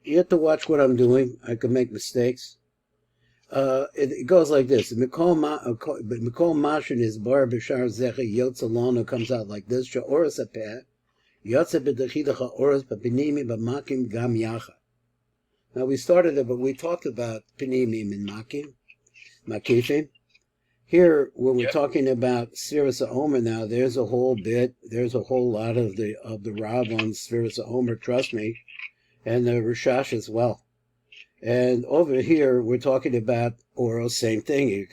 you have to watch what I'm doing. I could make mistakes. It goes like this. Mikol Mashin is bar b'shar zecha yotzalona comes out like this. Sha'oras apeh yotze b'dechidacha oras b'pinimi b'makim gam yacha. Now we started it, but we talked about pinimim and makifim. Here, when we're talking about Sfiras Omer now, there's a whole lot of the Rav on Sfiras Omer, trust me, and the Rishash as well. And over here, we're talking about Oros, same thing. You're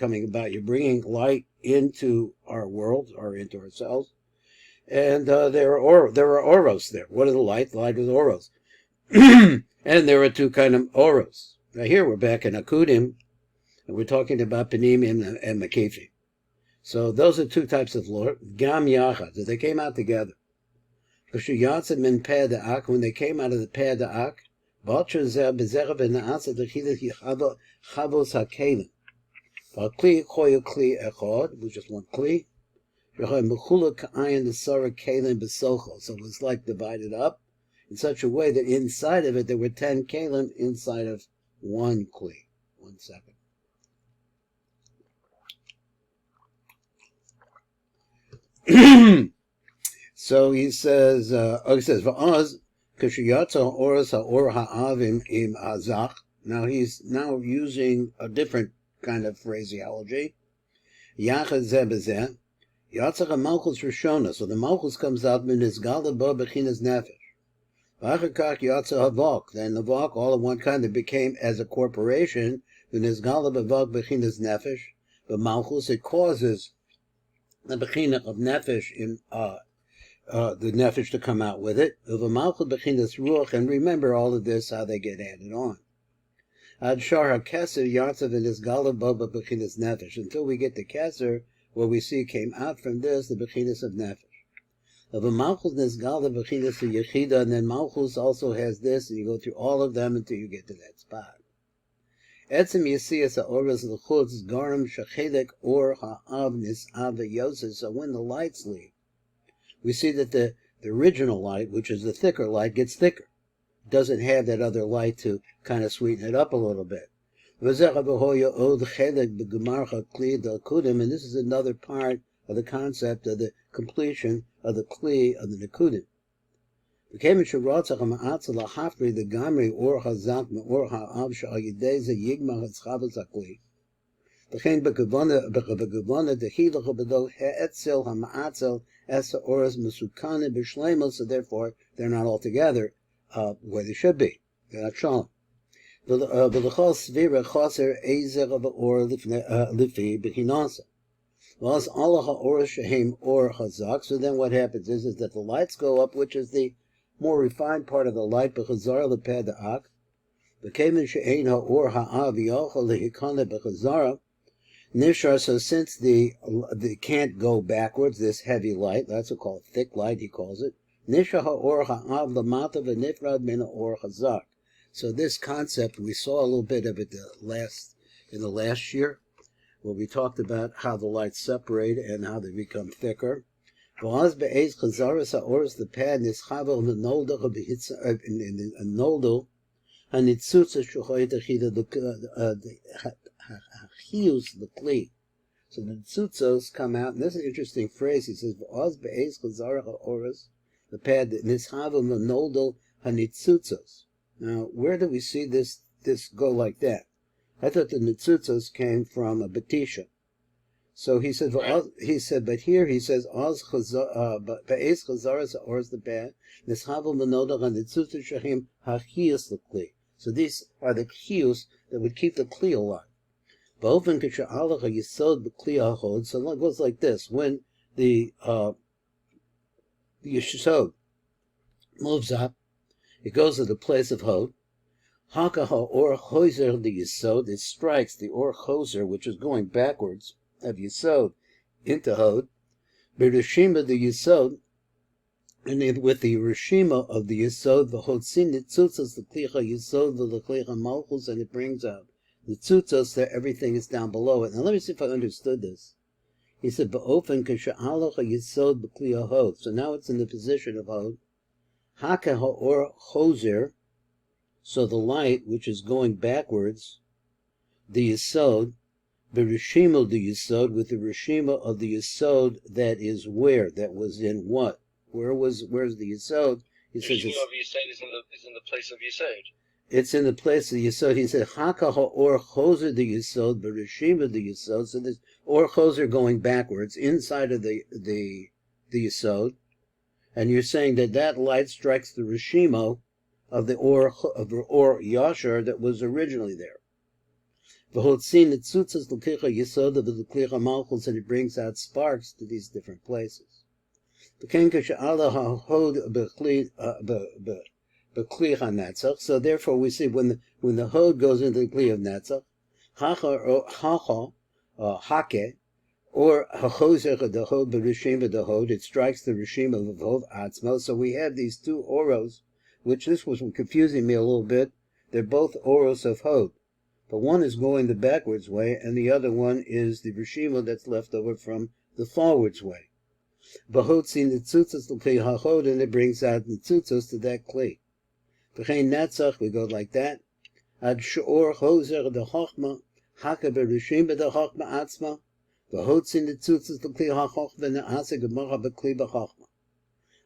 bringing light into our world, or into ourselves. And there are Oros there. What is the light? The light is Oros. And there are two kind of Oros. Now here we're back in Akudim, and we're talking about Panimim and Makifim. So those are two types of Lord. Gam Yachad, so they came out together. When they came out of the Peh Da'ak, which is one Kli. So it was like divided up in such a way that inside of it there were 10 Kalim inside of one Kli. 1 second. So he says, Va'az, Kashiyatza Oras Ha'or Ha'avim im Azach. Now he's now using a different kind of phraseology. Yachad Zebezeh. Yatzach HaMalchus Rishona. So the Malchus comes out min Izgala Bo Bechinas Nefesh. V'achakach Yatzach HaVok. Then the Vok, all of one kind, that became as a corporation, min Izgala B'Vok Bechinas Nefesh. The Malchus, it causes the Bechina of Nefesh in the Nefesh to come out with it. Of a Malchus Bechinas Ruach, and remember all of this, how they get added on. Ad Shar HaKeser Yatzav in Izgala Bo Bechinas Nefesh. Until we get to Keser, where we see came out from this the Bechinas of Nefesh. Of a Malchus Nizgala Bechinas of Yechida, and then Malchus also has this, and you go through all of them until you get to that spot. Etzem Yesiyas HaOras L'chutz Garam Shechelek Or Ha'av Nis'av Yosef. So when the lights leave, we see that the original light, which is the thicker light, gets thicker. It doesn't have that other light to kind of sweeten it up a little bit. And this is another part of the concept of the completion of the Kli of the Nekudim. The Gamri or Hazak or Ha'av Sha'ayideza Yigma Hatzchavas Akli. The Chen Bekavana the Hilach Bedo He'etzel Hama'atzel Esa Oras Mesukane B'Shlemo. So therefore, they're not all together where they should be. They're not shalom. So then what happens is that the lights go up, which is the more refined part of the light, so since they can't go backwards, this heavy light, that's what called thick light, he calls it. So this concept, we saw a little bit of it in the last year, where we talked about how the lights separate and how they become thicker. The pad is the kli. So the tzutzos come out, and this is an interesting phrase. He says, the pad nishavel noldo hanitzutzos. Now, where do we see this go like that? I thought the nitzutzos came from a batisha. So he said, but here he says, Oz be'ez chazaras ha'orz the pad nishavel noldo hanitzutzos shachim hachiyas l'kli. So these are the chiyus that would keep the kli alive. So it goes like this. When the yesod moves up, it goes to the place of hod. Haka ha'or choser the yesod, it strikes the or choser, which is going backwards, of yesod into hod. B'rishima the yesod, and with the rishima of the yesod, v'hotzin nitzutzos the klicha yesod the klicha malchus, and it brings out the tzutzos that everything is down below it. Now let me see if I understood this. He said, "Ba'ofen k'sha'alach yesod b'kli hod." So now it's in the position of hod. Haka ha'or choser. So the light, which is going backwards, the Yesod, the Rishima the Yesod, with the Rishima of the Yesod that is where? That was in what? Where's the Yesod? He says Rishima of Yesod is in the place of Yesod. It's in the place of the Yesod. He said, Haka ha'or choser the Yesod, Bereshima the Yesod. So this or choser going backwards inside of the Yesod, and you're saying that light strikes the Rishimo of the or Yashar that was originally there. V'hotzin etzutzas l'kicha Yesod of the l'kicha malchus, and it brings out sparks to these different places. So therefore we see when the hod goes into the kli of netzach, hake, or hachozer the hod b'rishim the hod, it strikes the rishim of hod atzmo. So we have these two oros, which this was confusing me a little bit. They're both oros of hod, but one is going the backwards way, and the other one is the rishima that's left over from the forwards way. V'hotzin netzutzos l'kli hachod, and it brings out netzutzos to that kli. V'chein netzach, we go like that. Ad she'or chozer the chochma, haka berishim the chochma atzma, v'hotzin netzutzos l'kli hachochma v'ne'asa gemacha b'kli b'chochma.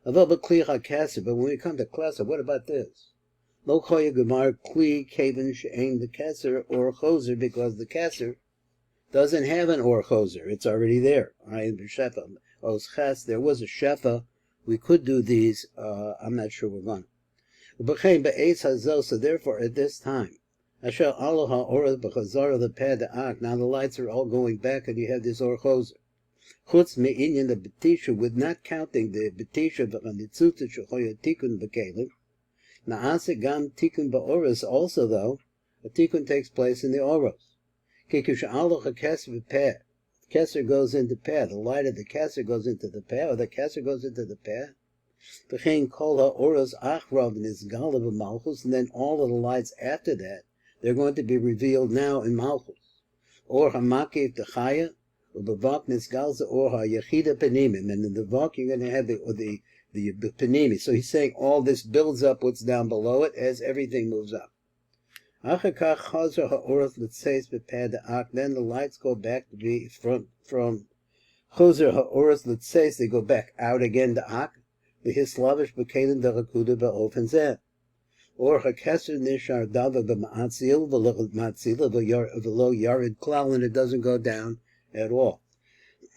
Although b'kli ha'kaser, but when we come to klaser, what about this? Lo choya gemar kli kaven she'ein the kaser or chozer, because the kaser doesn't have an or chozer. It's already there. Right? There was a shefa. We could do these. I'm not sure we're going to. So therefore, at this time, now the lights are all going back, and you have this or chozer. Chutz me'inyan the betisha, with not counting the betisha v'chanitzutza shechoya tikun b'kelim. Na'ase gam tikun ba'oros. Also, though, a tikun takes place in the oros. Kikush aloch keser v'peh. Keser goes into peh. The light of the keser goes into the peh, or the keser goes into the peh. V'chein kol ha'oros achrav nizgala b'malchus, and then all of the lights after that, they're going to be revealed now in malchus. Or ha'makiv t'chaya, u'bavak nizgalza or ha'yechida penimim, and in the vak you're going to have the penimi. So he's saying all this builds up what's down below it as everything moves up. Then the lights go back to be from Choser ha'oros l'tzeis, they go back out again to Ak. V'hislavish b'kelim derakuda ba'ofen zeh. Or ha'keser nishar dava b'ma'atzil v'lo yarid klal, and it doesn't go down at all.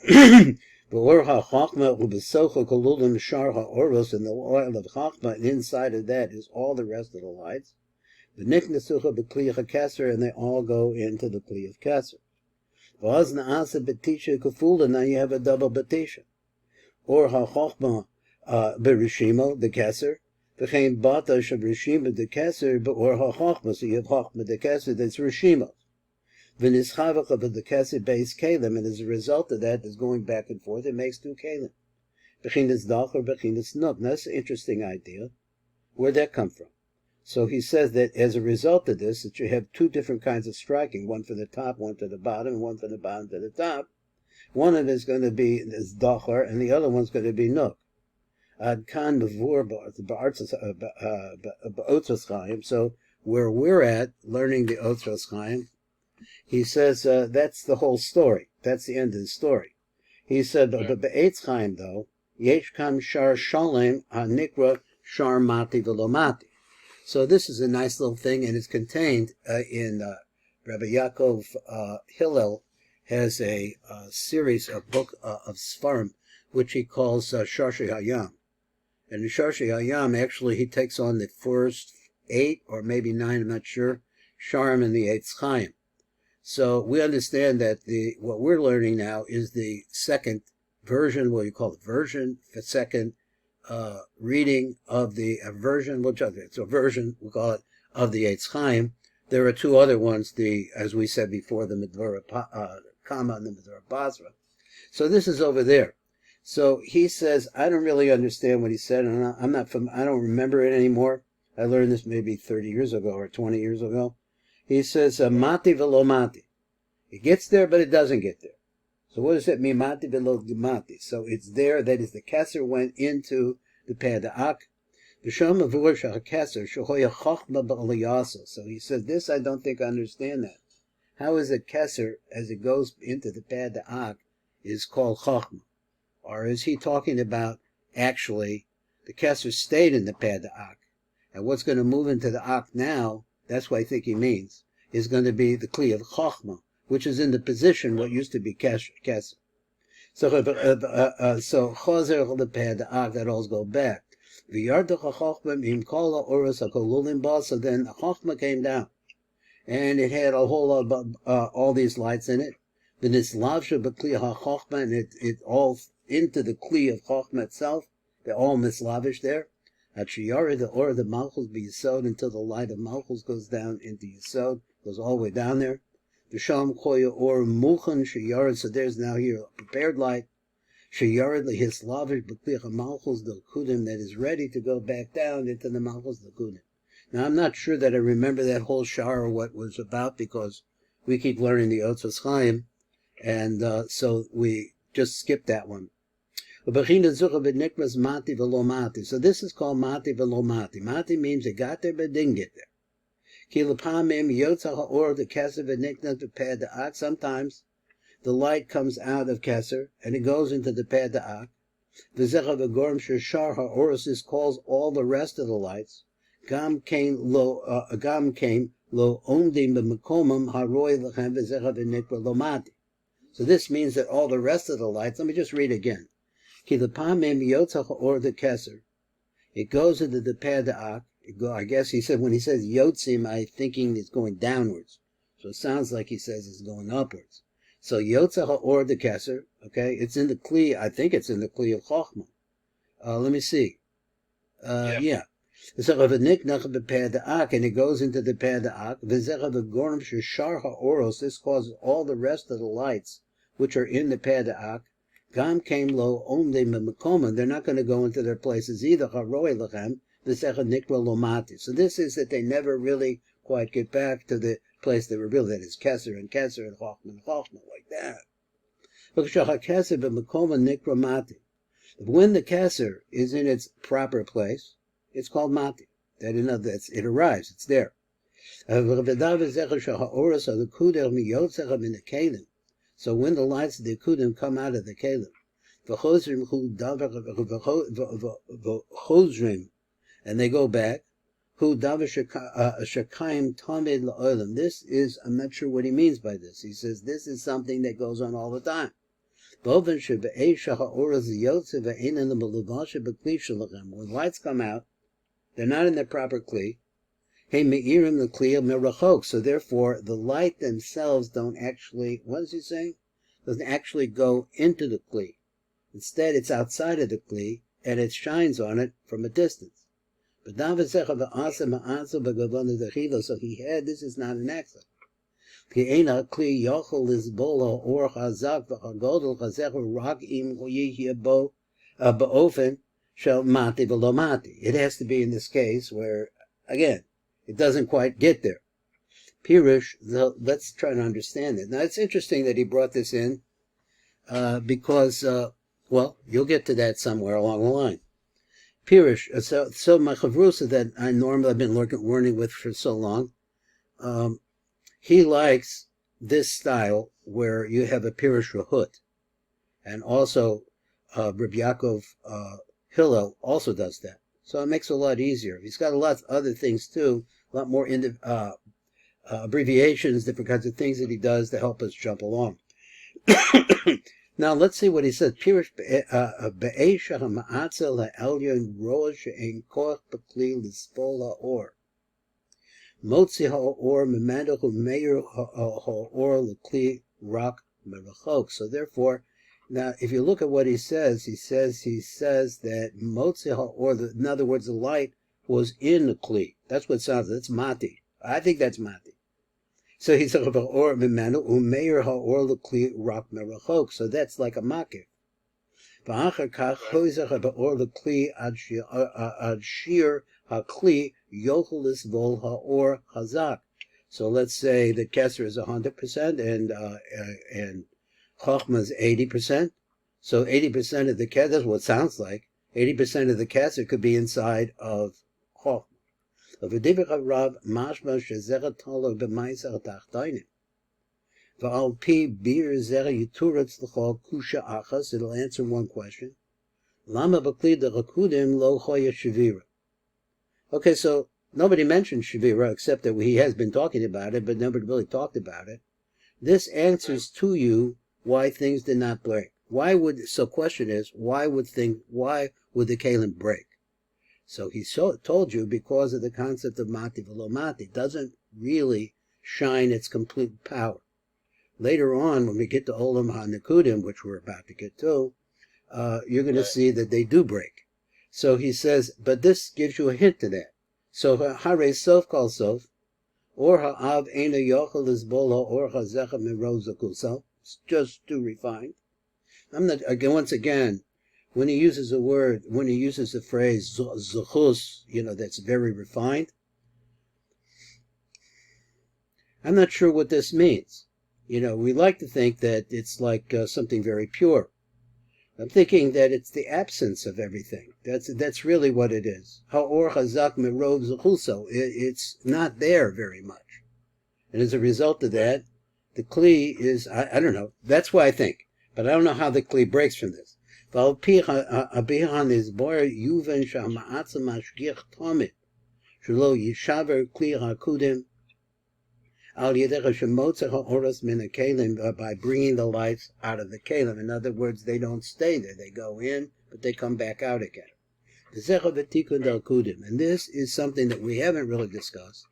V'or ha'chachma u'b'socha kolulim shar ha'oros, and the oil of chachma, and inside of that is all the rest of the lights. V'niknesucha b'kli ha'keser, and they all go into the kli of keser. V'az na'asa b'tisha kafula, now you have a double b'tisha. Or ha'chachma b'rishimo, the keser. V'chein bata shabrishima the keser, or ha'chachma, so you have chachma the keser, that's rishimo. V'nischavacha the keser base kalim, and as a result of that, is going back and forth, it makes two kalim. B'chinas dach or b'chinas nuk. That's an interesting idea. Where'd that come from? So he says that as a result of this, that you have two different kinds of striking, one from the top, one to the bottom, and one from the bottom to the top. One of it is going to be this dachar, and the other one's going to be nuk. Ad kan b'vur ba'otzros Chaim. So where we're at, learning the otzros Chaim, he says that's the whole story. That's the end of the story. He said, but be'etz Chaim, though, yesh kam shar shalem ha'nikra shar mati v'lo mati. So this is a nice little thing, and it's contained in Rabbi Yaakov Hillel has a series of book of Sfarim, which he calls Sharshei Hayam. And in Sharshei Hayam, actually, he takes on the first 8 or maybe 9, I'm not sure, Sharm and the 8th Chaim. So we understand that what we're learning now is the second version, what you call the version, the second reading of the version, it's a version, we call it, of the Eitz Chaim. There are two other ones, as we said before, the Midvara Kama and the Midvara Basra. So this is over there. So he says, I don't really understand what he said, and I don't remember it anymore. I learned this maybe 30 years ago or 20 years ago. He says, mati velo mati. It gets there, but it doesn't get there. So what does that mean, mati velo mati? So it's there, that is, the keser went into the peh da'ak. So he says, this I don't think I understand that. How is a keser, as it goes into the pad the ak, is called chokhmah? Or is he talking about actually the keser stayed in the pad the ak, and what's going to move into the ak now? That's what I think he means. Is going to be the kli of chokhmah, which is in the position what used to be keser. So chozer the pad the ak, that all go back. So then the chokhmah came down, and it had a whole lot of all these lights in it. And it all into the kli of chokhmah itself. They're all mislavish there. The or the malchus be yisod until the light of malchus goes down into yisod, goes all the way down there. The sham koya or muchan sheyared. So there's now here a prepared light. Sheyared lehislavish b'kli malchus del kudim, that is ready to go back down into the malchus del kudim. Now, I'm not sure that I remember that whole shar or what was about, because we keep learning the OTZROT Chaim, and so we just skip that one. So this is called mati velo mati. Mati means it got there but didn't get there. Sometimes the light comes out of keser and it goes into the pad da'ak. This calls all the rest of the lights. Gam came lo ondim b'mekomam haroy lechem v'zecha v'nikra lo mati. So this means that all the rest of the lights, let me just read again. Ki lepamim yotzach or the keser. It goes into the pad da'ak. I guess he said, when he says yotzim, I'm thinking it's going downwards. So it sounds like he says it's going upwards. So yotzach or the keser, okay, it's in the kli, I think it's in the kli of chokhmah. Let me see. Yeah. And it goes into the pad da'ak. This causes all the rest of the lights which are in the pad da'ak. Gam came lo only mekomah. They're not going to go into their places either. So this is that they never really quite get back to the place they were built. That is keser and chokhmah like that. But when the keser is in its proper place, it's called mati. That in other, it arrives. It's there. So when the lights of the kudim come out of the kelim, and they go back, this is, I'm not sure what he means by this. He says this is something that goes on all the time. When lights come out, they're not in their proper kli. So therefore, the light themselves don't actually, what is he saying? Doesn't actually go into the kli. Instead, it's outside of the kli, and it shines on it from a distance. But so he had, this is not an accident. It has to be in this case where, again, it doesn't quite get there. Pirush, let's try to understand it. Now, it's interesting that he brought this in, because, well, you'll get to that somewhere along the line. Pirush, so my chavrusa that I've been learning with for so long, he likes this style where you have a Pirush Rahut. And also, Rabbi Yaakov Hillel also does that. So it makes it a lot easier. He's got a lot of other things too, a lot more abbreviations, different kinds of things that he does to help us jump along. Now let's see what he says. Pirush be'esha ha'ma'atzel ha'elyon rosh she'en koch b'kli l'spol ha'or. Motzi ha'or memando meir ha'or l'kli rak merachok. So therefore, now if you look at what he says that motzi ha'or, in other words, the light was in the kli. That's what it sounds like. That's mati. I think that's mati. So he's talking about or memando umeir ha'or l'kli rak merachok. So that's like a makif. V'achar kach hoizach ha'or l'kli ad shir ha'kli yochel lisvol ha'or chazak. So let's say the keser is 100% and chokhmah is 80%. So 80% of the keser, that's what it sounds like, 80% of the Kesser could be inside of Chochmah. V'divrei Rav mashma shezeh tolo b'maiser tachtonim. V'al pi bir zeh yituretz l'chol kusha achas. It'll answer one question. Lama b'kli derakudim lo choya shavira. Okay, so nobody mentioned shavira except that he has been talking about it, but nobody really talked about it. This answers to you why things did not break. Question is, why would the kalim break? So he told you because of the concept of mati v'lo mati. It doesn't really shine its complete power. Later on, when we get to Olam HaNekudim, which we're about to get to, you're going to see that they do break. So he says, but this gives you a hint to that. So hare sof kol sof, or ha'av ena yochel izbola, or ha'zecha mirozakuso. It's just too refined. Once again, when he uses the phrase zuchus, that's very refined, I'm not sure what this means. We like to think that it's like something very pure. I'm thinking that it's the absence of everything. That's really what it is. Ha'or chazak merov zuchuso. It's not there very much. And as a result of that, the kli is, I don't know, that's what I think. But I don't know how the kli breaks from this. V'al pi ha'abihan is boyer yuven sha'ma'atza mashgich tomit shelo yishaver kli ha'kudim al yedecha shemotza ha'oros min ha'kelim, by bringing the lights out of the kelim. In other words, they don't stay there. They go in, but they come back out again. V'zecha v'tikun del kudim. And this is something that we haven't really discussed.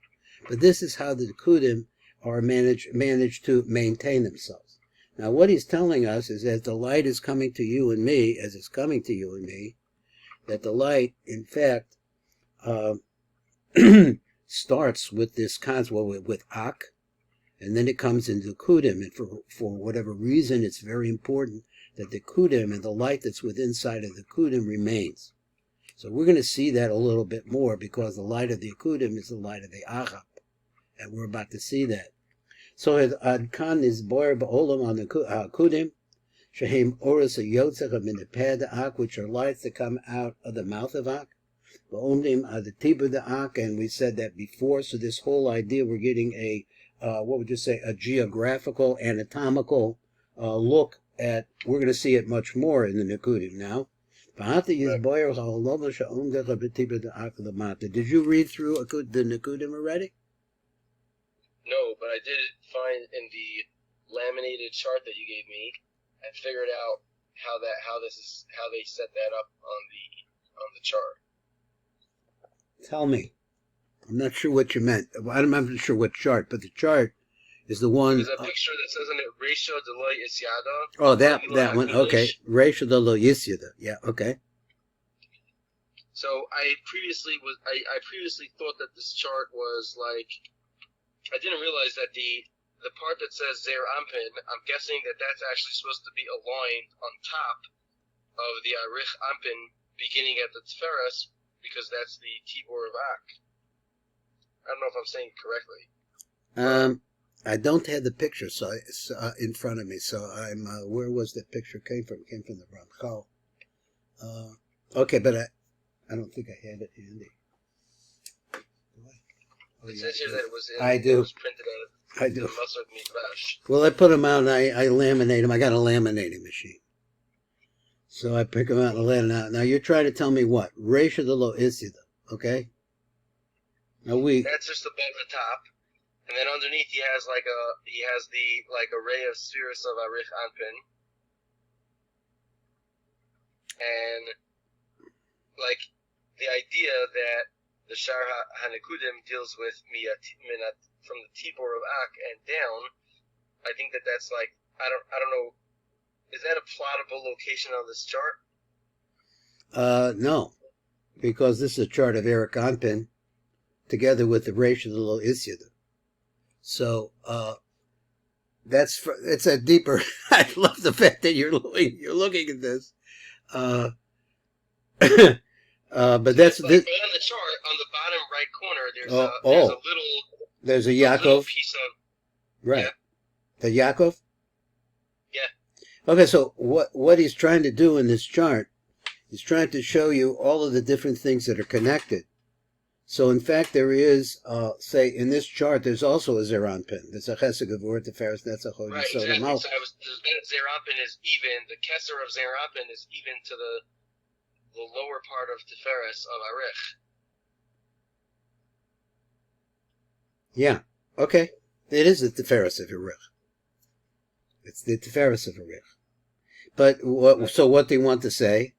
But this is how the kudim are managed to maintain themselves. Now, what he's telling us is that the light is coming to you and me, as it's coming to you and me, that the light, in fact, starts with this concept, with Ak, and then it comes into Kudim, and for whatever reason, it's very important that the Kudim and the light that's within inside of the Kudim remains. So we're going to see that a little bit more, because the light of the Kudim is the light of the Achab, and we're about to see that. So Adkan is boyer ba'olam on the Kudim, Shahim Oris Yotzecha min the Ak, which are lights that come out of the mouth of Ak. Ba'omdim the Tibur the Ak, and we said that before. So this whole idea, we're getting a a geographical, anatomical look at. We're going to see it much more in the Nekudim now. Did you read through the Nekudim already? No, but I did find in the laminated chart that you gave me, I figured out how they set that up on the chart. Tell me. I'm not sure what you meant. I'm not sure what chart, but the chart is the one. There's a picture that says in it Reisha de lo Yisyada. Oh, that one. Okay. Reisha de lo Yisyada. Yeah, okay. So I previously thought that this chart was like, I didn't realize that the part that says Zer Ampin, I'm guessing that that's actually supposed to be aligned on top of the Arich Ampin beginning at the Tferes, because that's the Tibor of Ak. I don't know if I'm saying it correctly. I don't have the picture in front of me, so I'm where was that picture came from? It came from the Ramchal. Okay, but I don't think I have it handy. It says here that it was it was printed out of the Masad Midrash. Well, I put them out and I laminate them. I got a laminating machine. So I pick them out and laminate them. Now you're trying to tell me what? Reisha de lo Yisyada, okay? Now that's just above the top. And then underneath he has the array of spheres of Arich Anpin. And like the idea that the Shar HaNekudim deals with from the Tibor of Ak and down, I think that's like, I don't know, is that a plottable location on this chart? No, because this is a chart of Arich Anpin together with the Reisha de lo Yisyada. So it's a deeper. I love the fact that you're looking at this. But that's on the chart on the bottom right corner. There's a Yaakov piece of right. Yeah. The Yaakov. Yeah. Okay, so what he's trying to do in this chart He's trying to show you all of the different things that are connected. So in fact, there is, say, in this chart, there's also a Zeranpin. There's a Chesed Gevurah Tiferes Netzach Hod Right, Yesod exactly. HaMalchus. So that Zerampin is even. The Kesser of Zerampin is even to the lower part of Tiferes of Arich. Yeah, okay. It is the Tiferes of Arich. It's the Tiferes of Arich. But so what do you want to say?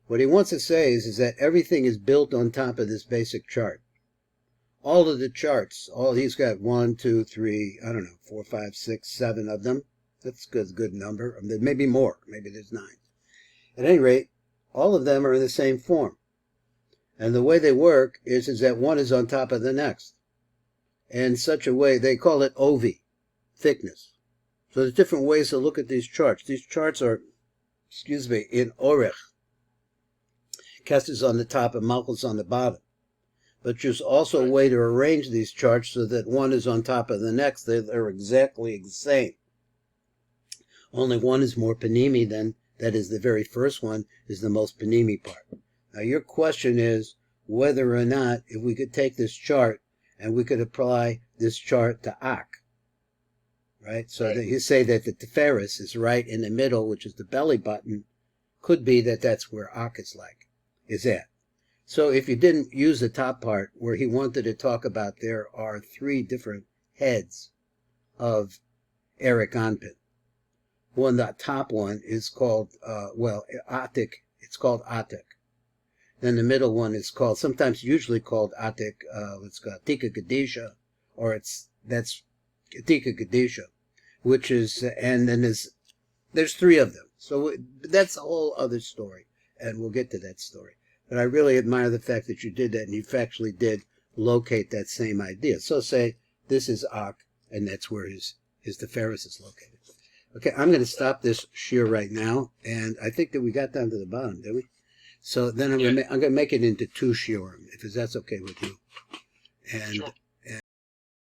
What he wants to say is that everything is built on top of this basic chart. All of the charts, he's got 1, 2, 3, I don't know, 4, 5, 6, 7 of them. That's a good number. Maybe more. Maybe there's 9. At any rate, all of them are in the same form. And the way they work is that one is on top of the next. In such a way, they call it ovi, thickness. So there's different ways to look at these charts. These charts are, in orech. Kester's on the top and Malchus on the bottom. But there's also a way to arrange these charts so that one is on top of the next. They're exactly the same. Only one is more panimi than, that is, the very first one is the most panimi part. Now your question is whether or not, if we could take this chart and we could apply this chart to Ak. Right? So that you say that the Tiferes is right in the middle, which is the belly button. Could be that that's where Ak is at. So if you didn't use the top part, where he wanted to talk about there are 3 different heads of Eric Anpin. One, the top one is called, Atik. It's called Atik. Then the middle one is called, usually called Atik, let's go, Atika Gadisha, or that's Atika Gadisha, which is, and then there's 3 of them. So that's a whole other story, and we'll get to that story. But I really admire the fact that you did that, and you actually did locate that same idea. So say, this is Ak, and that's where his Tiferes is located. Okay, I'm going to stop this shear right now, and I think that we got down to the bottom, did we? So then I'm going to make it into 2 shiurim, if that's okay with you. And Sure.